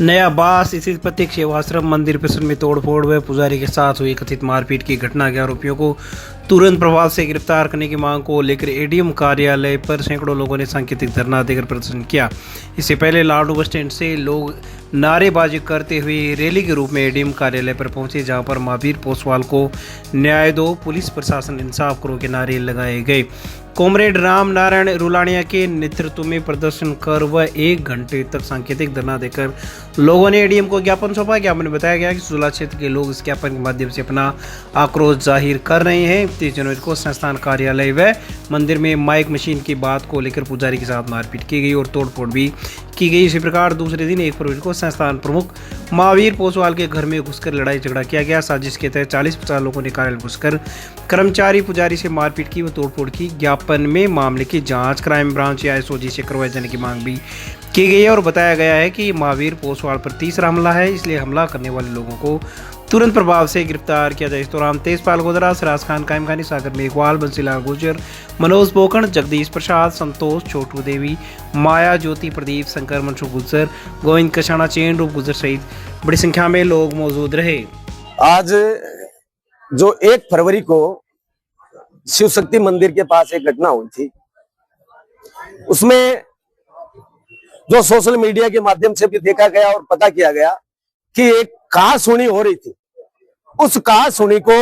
नया बास स्थित प्रत्येक सेवाश्रम मंदिर परिसर में तोड़फोड़ व पुजारी के साथ हुई कथित मारपीट की घटना के आरोपियों को तुरंत प्रभाव से गिरफ्तार करने की मांग को लेकर एडीएम कार्यालय पर सैकड़ों लोगों ने सांकेतिक धरना देकर प्रदर्शन किया। इससे पहले लाडू बस स्टैंड से लोग नारेबाजी करते हुए रैली के रूप में एडीएम कार्यालय पर पहुंचे, जहां पर महावीर पोसवाल को न्याय दो, पुलिस प्रशासन इंसाफ करो के नारे लगाए गए। कॉमरेड राम नारायण रुलानिया के नेतृत्व में प्रदर्शन कर वह 1 घंटे तक सांकेतिक धरना देकर लोगों ने एडीएम को ज्ञापन सौंपा। ज्ञापन में बताया गया कि सुलह क्षेत्र के लोग इस ज्ञापन के माध्यम से अपना आक्रोश जाहिर कर रहे हैं। 30 जनवरी को संस्थान कार्यालय व मंदिर में माइक मशीन की बात को लेकर पुजारी के साथ मारपीट की गई और तोड़फोड़ भी की गई। इसी प्रकार दूसरे दिन 1 फरवरी को संस्थान प्रमुख महावीर पोसवाल के घर में घुसकर लड़ाई झगड़ा किया गया। साजिश के तहत 40-50 लोगों ने कार्यालय घुसकर कर्मचारी पुजारी से मारपीट की व तोड़फोड़ की। ज्ञापन में मामले की जांच क्राइम ब्रांच या एसओजी से करवाए जाने की मांग भी की गई है और बताया गया है कि महावीर पोसवाल पर तीसरा हमला है, इसलिए हमला करने वाले लोगों को तुरंत प्रभाव से गिरफ्तार किया जाए। इस दौरान तेजपाल गोदरा, सिराज खान, कायम खानी, सागर मेघवाल, बंसीलाल गुर्जर, मनोज बोकण, जगदीश प्रसाद, संतोष, छोटू देवी, माया ज्योति, प्रदीप, शंकर, मनसुख गुर्जर, गोविंद कशाना, चैन रूप गुर्जर सहित बड़ी संख्या में लोग मौजूद रहे। आज जो 1 फरवरी को शिव शक्ति मंदिर के पास एक घटना हुई थी, उसमें जो सोशल मीडिया के माध्यम से भी देखा गया और पता किया गया कि एक कहासुनी हो रही थी। उस कहासुनी को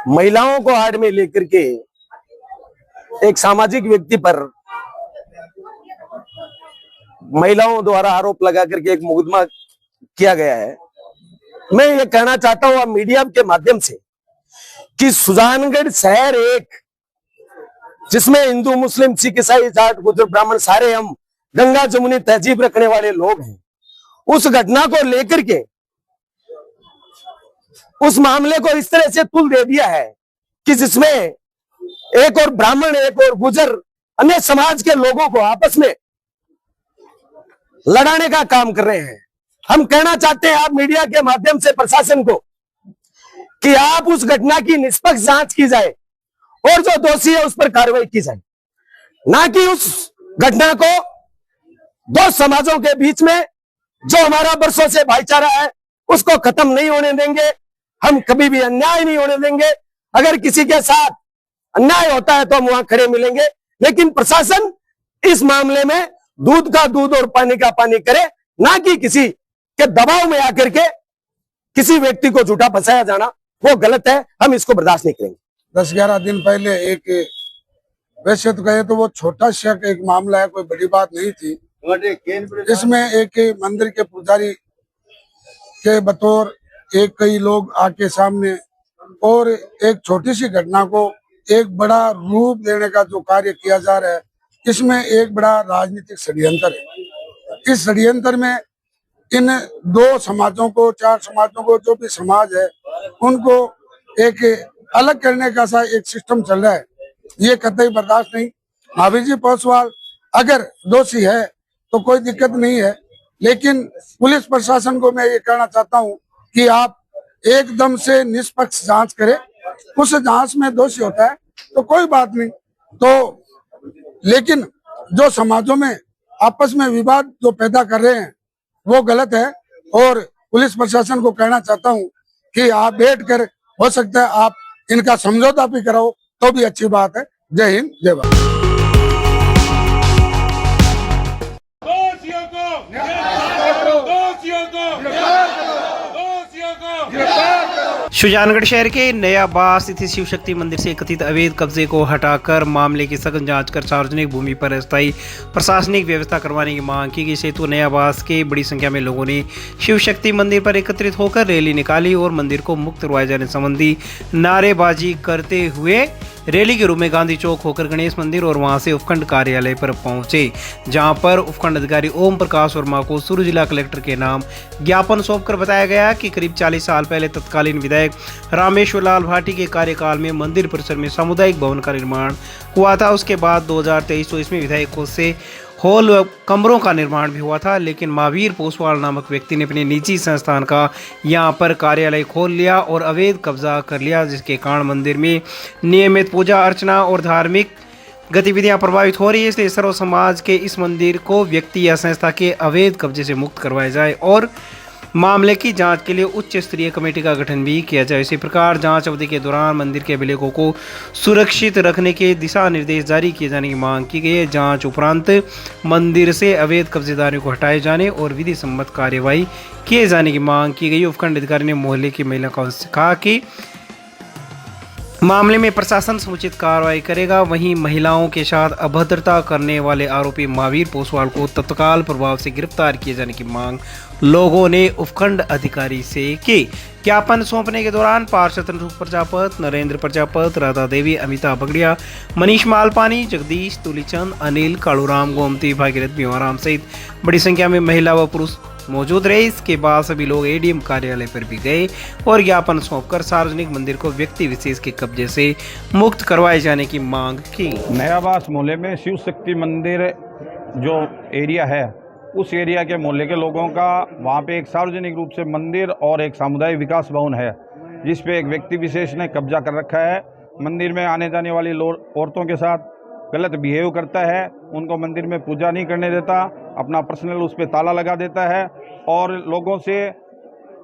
महिलाओं को आड़ में लेकर के एक सामाजिक व्यक्ति पर महिलाओं द्वारा आरोप लगा करके एक मुकदमा किया गया है। मैं ये कहना चाहता हूं मीडिया के माध्यम से कि सुजानगढ़ शहर एक, जिसमें हिंदू, मुस्लिम, सिख, ईसाई, जाट, गुर्जर, ब्राह्मण सारे हम गंगा जमुनी तहजीब रखने वाले लोग हैं, उस घटना को लेकर के उस मामले को इस तरह से तुल दे दिया है कि जिसमें एक और ब्राह्मण, एक और गुर्जर, अन्य समाज के लोगों को आपस में लड़ाने का काम कर रहे हैं। हम कहना चाहते हैं आप मीडिया के माध्यम से प्रशासन को कि आप उस घटना की निष्पक्ष जांच की जाए और जो दोषी है उस पर कार्रवाई की जाए, ना कि उस घटना को दो समाजों के बीच में जो हमारा बरसों से भाईचारा है उसको खत्म नहीं होने देंगे। हम कभी भी अन्याय नहीं होने देंगे। अगर किसी के साथ अन्याय होता है तो हम वहां खड़े मिलेंगे, लेकिन प्रशासन इस मामले में दूध का दूध और पानी का पानी करे, ना कि किसी के दबाव में आकर के किसी व्यक्ति को झूठा फंसाया जाना, वो गलत है। हम इसको बर्दाश्त नहीं करेंगे। 10-11 दिन पहले एक, वैसे तो कहे तो वो छोटा सा एक मामला है, कोई बड़ी बात नहीं थी। इसमें एक मंदिर के पुजारी के बतौर एक कई लोग आके सामने और एक छोटी सी घटना को एक बड़ा रूप देने का जो कार्य किया जा रहा है, इसमें एक बड़ा राजनीतिक षड्यंत्र है। इस षड्यंत्र में इन 2 समाजों को, 4 समाजों को, जो भी समाज है उनको एक अलग करने का सा एक सिस्टम चल रहा है। ये कतई बर्दाश्त नहीं। महावीर जी पोसवाल अगर दोषी है तो कोई दिक्कत नहीं है, लेकिन पुलिस प्रशासन को मैं ये कहना चाहता हूँ कि आप एकदम से निष्पक्ष जांच करें। उस जांच में दोषी होता है तो कोई बात नहीं, तो लेकिन जो समाजों में आपस में विवाद जो पैदा कर रहे हैं वो गलत है। और पुलिस प्रशासन को कहना चाहता हूँ कि आप बैठकर, हो सकता है आप इनका समझौता भी कराओ तो भी अच्छी बात है। जय हिंद, जय भारत। सुजानगढ़ शहर के नया बास स्थित शिव शक्ति मंदिर से कथित अवैध कब्जे को हटाकर मामले की सघन जांच कर सार्वजनिक भूमि पर अस्थायी प्रशासनिक व्यवस्था करवाने की मांग की गई। सेतु नया बास के बड़ी संख्या में लोगों ने शिव शक्ति मंदिर पर एकत्रित होकर रैली निकाली और मंदिर को मुक्त करवाए जाने संबंधी नारेबाजी करते हुए रैली के रूप में गांधी चौक होकर गणेश मंदिर और वहां से उपखंड कार्यालय पर पहुंचे, जहां पर उपखंड अधिकारी ओम प्रकाश वर्मा को सूर्य जिला कलेक्टर के नाम ज्ञापन सौंपकर बताया गया कि करीब 40 साल पहले तत्कालीन विधायक रामेश्वर लाल भाटी के कार्यकाल में मंदिर परिसर में सामुदायिक भवन का निर्माण हुआ था। उसके बाद 2023 में विधायकों से हॉल व कमरों का निर्माण भी हुआ था, लेकिन महावीर पोसवाल नामक व्यक्ति ने अपने निजी संस्थान का यहां पर कार्यालय खोल लिया और अवैध कब्जा कर लिया, जिसके कारण मंदिर में नियमित पूजा अर्चना और धार्मिक गतिविधियां प्रभावित हो रही है, इसलिए सर्व समाज के इस मंदिर को व्यक्ति या संस्था के अवैध कब्जे से मुक्त करवाया जाए और मामले की जांच के लिए उच्च स्तरीय कमेटी का गठन भी किया जाए। इसी प्रकार जांच अवधि के दौरान मंदिर के अभिलेखों को सुरक्षित रखने के दिशा निर्देश जारी किए जाने की मांग की गई है। जांच उपरांत मंदिर से अवैध कब्जेदारियों को हटाए जाने और विधि सम्मत कार्यवाही किए जाने की मांग की गई। उपखंड अधिकारी ने मोहल्ले की महिला को कहा कि मामले में प्रशासन समुचित कार्रवाई करेगा। वहीं महिलाओं के साथ अभद्रता करने वाले आरोपी महावीर पोसवाल को तत्काल प्रभाव से गिरफ्तार किए जाने की मांग लोगों ने उपखंड अधिकारी से की। ज्ञापन सौंपने के दौरान पार्षद चंद्रशेखर प्रजापत, नरेंद्र प्रजापत, राधा देवी, अमिता बगड़िया, मनीष मालपानी, जगदीश, तुलीचंद, अनिल, कालूराम, गोमती, भागीरथ, भीमाराम सहित बड़ी संख्या में महिला व पुरुष मौजूद रहे। इसके बाद सभी लोग एडीएम कार्यालय पर भी गए और ज्ञापन सौंपकर सार्वजनिक मंदिर को व्यक्ति विशेष के कब्जे से मुक्त करवाए जाने की मांग की। नयाबास मोहल्ले में शिव शक्ति मंदिर जो एरिया है, उस एरिया के मोहल्ले के लोगों का वहाँ पे एक सार्वजनिक रूप से मंदिर और एक सामुदायिक विकास भवन है, जिस पे एक व्यक्ति विशेष ने कब्जा कर रखा है। मंदिर में आने जाने वाली औरतों के साथ गलत बिहेव करता है, उनको मंदिर में पूजा नहीं करने देता, अपना पर्सनल उस पर ताला लगा देता है और लोगों से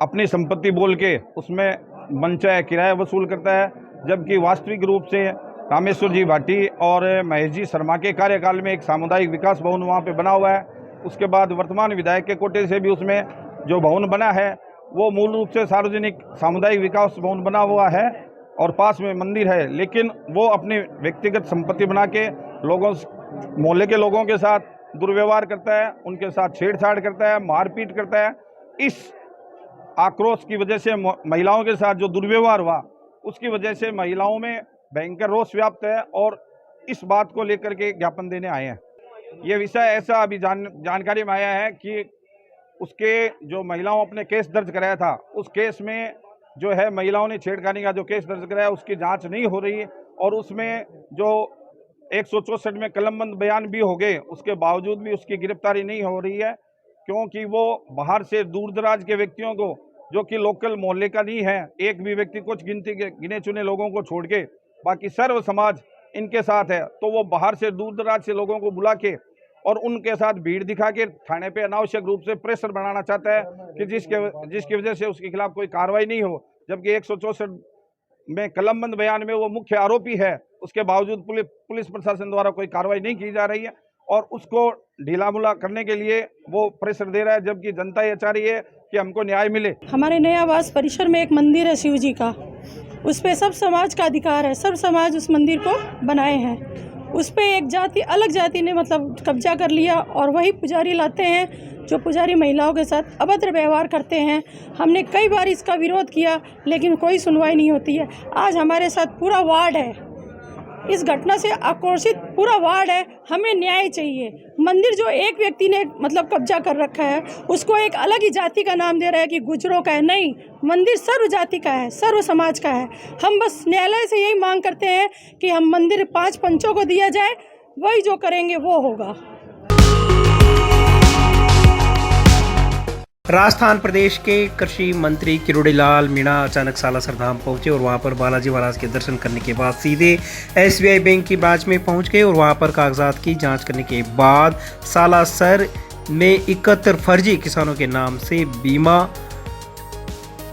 अपनी संपत्ति बोल के उसमें मनचाहे किराया वसूल करता है। जबकि वास्तविक रूप से रामेश्वर जी भाटी और महेश जी शर्मा के कार्यकाल में एक सामुदायिक विकास भवन वहाँ पे बना हुआ है। उसके बाद वर्तमान विधायक के कोटे से भी उसमें जो भवन बना है वो मूल रूप से सार्वजनिक सामुदायिक विकास भवन बना हुआ है और पास में मंदिर है, लेकिन वो अपनी व्यक्तिगत संपत्ति बना के लोगों मोहल्ले के लोगों के साथ दुर्व्यवहार करता है, उनके साथ छेड़छाड़ करता है, मारपीट करता है। इस आक्रोश की वजह से महिलाओं के साथ जो दुर्व्यवहार हुआ उसकी वजह से महिलाओं में भयंकर रोष व्याप्त है और इस बात को लेकर के ज्ञापन देने आए हैं। ये विषय ऐसा अभी जानकारी में आया है कि उसके जो महिलाओं अपने केस दर्ज कराया था, उस केस में जो है महिलाओं ने छेड़खानी का जो केस दर्ज कराया उसकी जांच नहीं हो रही और उसमें जो 164 में कलमबंद बयान भी हो गए, उसके बावजूद भी उसकी गिरफ्तारी नहीं हो रही है, क्योंकि वो बाहर से दूर दराज के व्यक्तियों को, जो कि लोकल मोहल्ले का नहीं है, एक भी व्यक्ति कुछ गिनती के गिने चुने लोगों को छोड़ के बाकी सर्व समाज इनके साथ है, तो वो बाहर से दूर दराज से लोगों को बुला के और उनके साथ भीड़ दिखा के थाने पे अनावश्यक रूप से प्रेशर बनाना चाहता है कि जिसकी वजह से उसके खिलाफ कोई कार्रवाई नहीं हो। जबकि 164 में कलमबंद बयान में वो मुख्य आरोपी है, उसके बावजूद पुलिस प्रशासन द्वारा कोई कार्रवाई नहीं की जा रही है और उसको ढीलामुला करने के लिए वो प्रेशर दे रहा है, जबकि जनता ये चाह रही है कि हमको न्याय मिले। हमारे नयाबास परिसर में एक मंदिर है शिव जी का, उस पे सब समाज का अधिकार है, सब समाज उस मंदिर को बनाए हैं। उस पे एक जाति, अलग जाति ने मतलब कब्जा कर लिया और वही पुजारी लाते हैं जो पुजारी महिलाओं के साथ अभद्र व्यवहार करते हैं। हमने कई बार इसका विरोध किया लेकिन कोई सुनवाई नहीं होती है। आज हमारे साथ पूरा वार्ड है, इस घटना से आक्रोशित पूरा वार्ड है। हमें न्याय चाहिए। मंदिर जो एक व्यक्ति ने मतलब कब्जा कर रखा है उसको एक अलग ही जाति का नाम दे रहा है कि गुजरों का है। नहीं, मंदिर सर्व जाति का है, सर्व समाज का है। हम बस न्यायालय से यही मांग करते हैं कि हम मंदिर 5 पंचों को दिया जाए, वही जो करेंगे वो होगा। राजस्थान प्रदेश के कृषि मंत्री किरोड़ीलाल मीणा अचानक सालासर धाम पहुंचे और वहां पर बालाजी महाराज के दर्शन करने के बाद सीधे एसबीआई बैंक की ब्रांच में पहुंच गए और वहां पर कागजात की जांच करने के बाद सालासर में 71 फर्जी किसानों के नाम से बीमा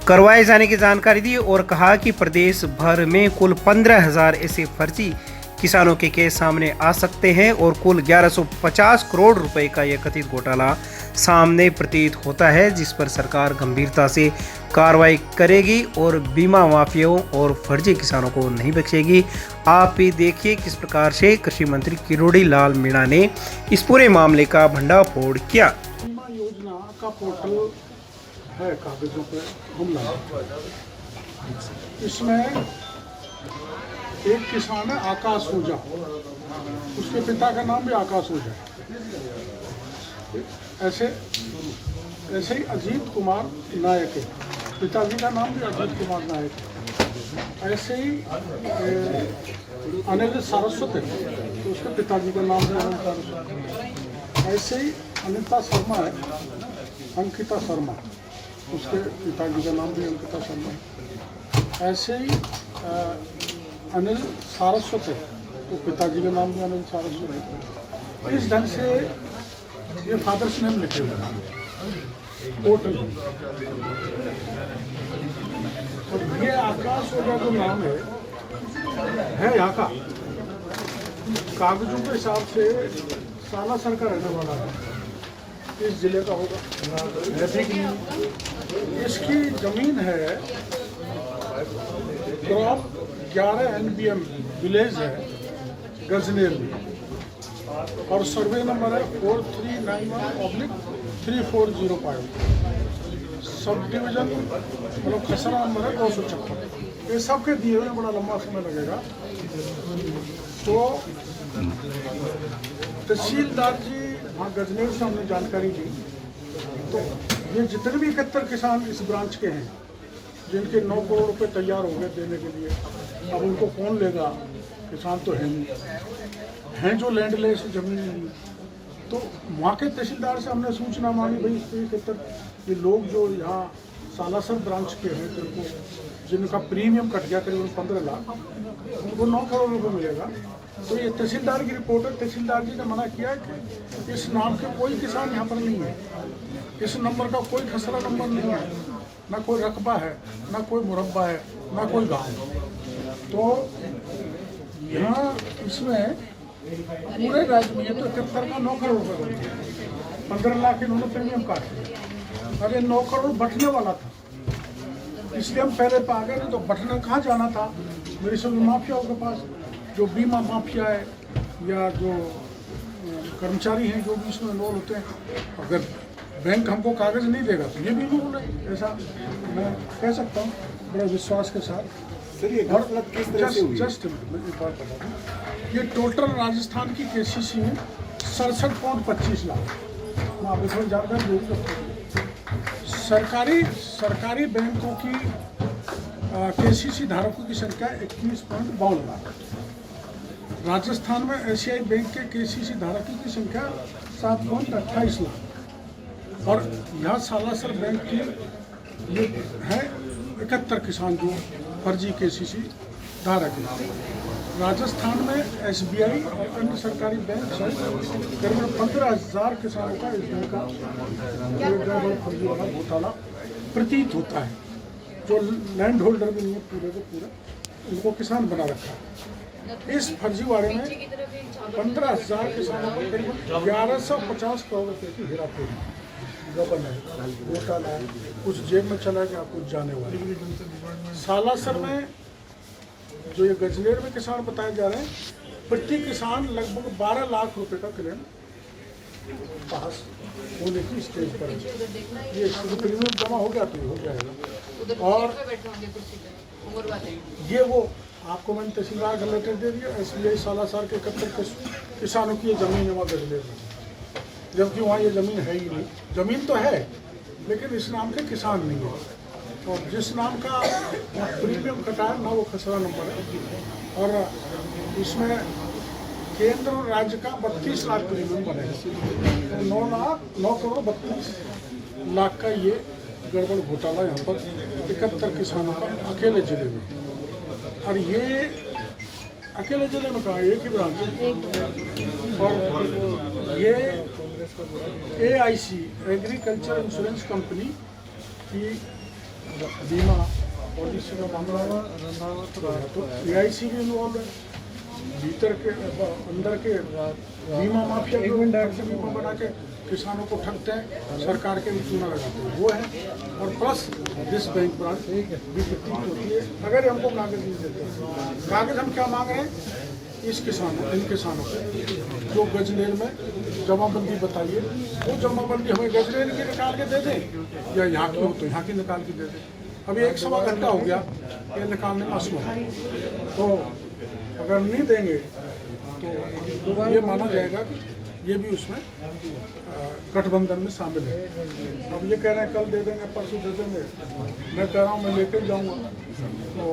करवाए जाने की जानकारी दी और कहा कि प्रदेश भर में कुल 15,000 ऐसे फर्जी किसानों के केस सामने आ सकते हैं और कुल 1150 करोड़ रुपए का यह कथित घोटाला सामने प्रतीत होता है, जिस पर सरकार गंभीरता से कार्रवाई करेगी और बीमा माफियाओं और फर्जी किसानों को नहीं बख्शेगी। आप भी देखिए किस प्रकार से कृषि मंत्री किरोड़ीलाल मीणा ने इस पूरे मामले का भंडाफोड़ किया। बीमा योजना का पोर्टल है, कागजों पर हमला। इसमें एक किसान है आकाश ऊजा, उसके पिता का नाम भी आकाश ऊजा। ऐसे ही अजीत कुमार नायक है, पिताजी का नाम भी अजीत कुमार नायक है। ऐसे ही अनिल सारस्वत है, तो उसके पिताजी का नाम है अनिल सारस्वत। ऐसे ही अनिता शर्मा है, अंकिता शर्मा, उसके पिताजी का नाम भी अंकिता शर्मा है। ऐसे ही अनिल सारस्वत है, वो पिताजी का नाम भी अनंत सारस्वत है। इस ढंग से ये फादर्स नेम लिखे हुए हैं टोटल। और ये आकाश होगा जो नाम है यहाँ का, कागजों के हिसाब से सालासर का रहने वाला है, इस जिले का होगा। इसकी जमीन है क्रॉप 11 NBM विलेज है गजनेर में, और सर्वे नंबर है 4391/3405, सब डिवीजन मतलब खसरा नंबर है 256। ये सब के दिए हुए बड़ा लंबा समय लगेगा। तो तहसीलदार जी वहाँ गजनेर से हमने जानकारी ली, तो ये जितने भी 71 किसान इस ब्रांच के हैं जिनके 9 करोड़ रुपए तैयार हो गए देने के लिए, अब उनको कौन लेगा? किसान तो है नहीं, हैं जो लैंडलेस जमीन नहीं। तो वहाँ के तहसीलदार से हमने सूचना मांगी, भाई 71 ये लोग जो यहाँ सालासर ब्रांच के हैं जिनको जिनका प्रीमियम कट गया करीबन 15 लाख, उनको 9 करोड़ रुपए मिलेगा। तो ये तहसीलदार की रिपोर्ट है। तहसीलदार जी ने मना किया कि इस नाम के कोई किसान यहाँ पर नहीं है, इस नंबर का कोई खसरा नंबर नहीं है, ना कोई रकबा है, ना कोई मुरब्बा है, ना कोई गाँव। तो यहाँ इसमें पूरे राज्य में ये तो 71 का 9 करोड़ रुपये बनते हैं, 15 लाख इन्होंने प्रीमियम काट लिया। अरे 9 करोड़ बटने वाला था, इसलिए हम पहले पा गए। तो बटना कहाँ जाना था? मेरे सभी माफियाओं के पास, जो बीमा माफिया है या जो कर्मचारी हैं जो भी इसमें इन्वॉल्व होते हैं। अगर बैंक हमको कागज नहीं देगा तो ये भी इन्वॉल्व है, ऐसा मैं कह सकता हूँ बड़े विश्वास के साथ। जस्ट मैं एक बात बता दूँ, ये टोटल राजस्थान की KCC में 67.25 लाख। मैं आपको थोड़ी जानकारी दूँगा। सरकारी बैंकों की KCC धारकों की संख्या 21.52 लाख। राजस्थान में SCI बैंक के KCC धारकों की संख्या 7.28 लाख। और यहाँ सालासर बैंक की ये है 71 किसान जो फर्जी KCC धारक है। राजस्थान में SBI और अन्य सरकारी बैंक सहित करीब 15,000 किसानों का इस बैंक का फर्जी वाला घोटाला प्रतीत होता है, जो लैंड होल्डर भी नहीं है पूरे को पूरा, उनको किसान बना रखा है। इस फर्जीवाड़े में 15,000 किसानों को करीब 1150 करोड़ रुपये की हेराफेरी, गबन है, घोटाला है, कुछ जेब में चला गया, कुछ जाने वाले। सालासर में जो ये गजनेर में किसान बताए जा रहे हैं, प्रति किसान लगभग 12 लाख रुपए का क्लेम पास होने की स्टेज पर है। ये प्रीमियम जमा हो गया तो हो जाएगा। और ये वो आपको मैंने तहसीलदार का लेटर दे दिया, SBI सालासर के 71 किसानों की ये जमीन है वहाँ गजनेर में, जबकि वहाँ ये ज़मीन है ही नहीं। ज़मीन तो है लेकिन इस नाम के किसान नहीं है, और जिस नाम का प्रीमियम कटा है ना वो खसरा नंबर है। और इसमें केंद्र और राज्य का 32 लाख प्रीमियम बनेगा, तो 9 करोड़ 32 लाख का ये गड़बड़ घोटाला यहाँ पर 71 किसानों का अकेले जिले में। और ये अकेले जिले में कहा एक ही ब्रांच है। और ये AIC एग्रीकल्चर इंश्योरेंस कंपनी की बीमा पॉलिसी का मामला है, तो AIC भी इन्वॉल्व है। भीतर के अंदर के बीमा माफिया से बीमा बना के किसानों को ठगते हैं, सरकार के भी चूना लगाते हैं, वो है। और प्लस दिस बैंक ब्रांच भी प्रतीत होती है। अगर हमको कागज नहीं देते, कागज हम क्या मांग रहे हैं? इन किसानों को जो गजनेर में जमाबंदी बताइए, वो जमाबंदी हमें गजनेर की निकाल के दे दें, या यहाँ की हो तो यहाँ की निकाल के दे दें। अभी 1 सवा घंटा हो गया ये निकालने में असमर्थ, तो अगर नहीं देंगे तो ये माना जाएगा कि ये भी उसमें गठबंधन में शामिल है। अब ये कह रहे हैं कल दे देंगे, परसों दे देंगे। मैं कह रहा हूँ मैं लेकर जाऊँगा। तो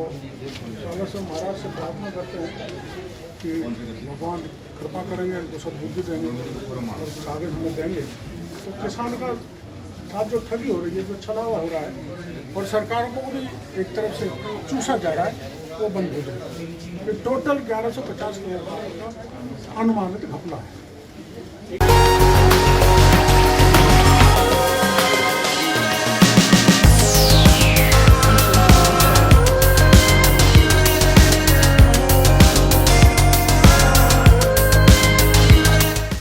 सालासर महाराज से प्रार्थना करते हैं कि भगवान कृपा करेंगे, इनको सद्बुद्धि देंगे और कागज हमें देंगे। तो किसान का साथ जो ठगी हो रही है, जो छलावा हो रहा है, और सरकारों को भी एक तरफ से चूसा जा रहा है, वो बंद हो जाएगा। टोटल 1150 करोड़ का अनुमानित घपला है।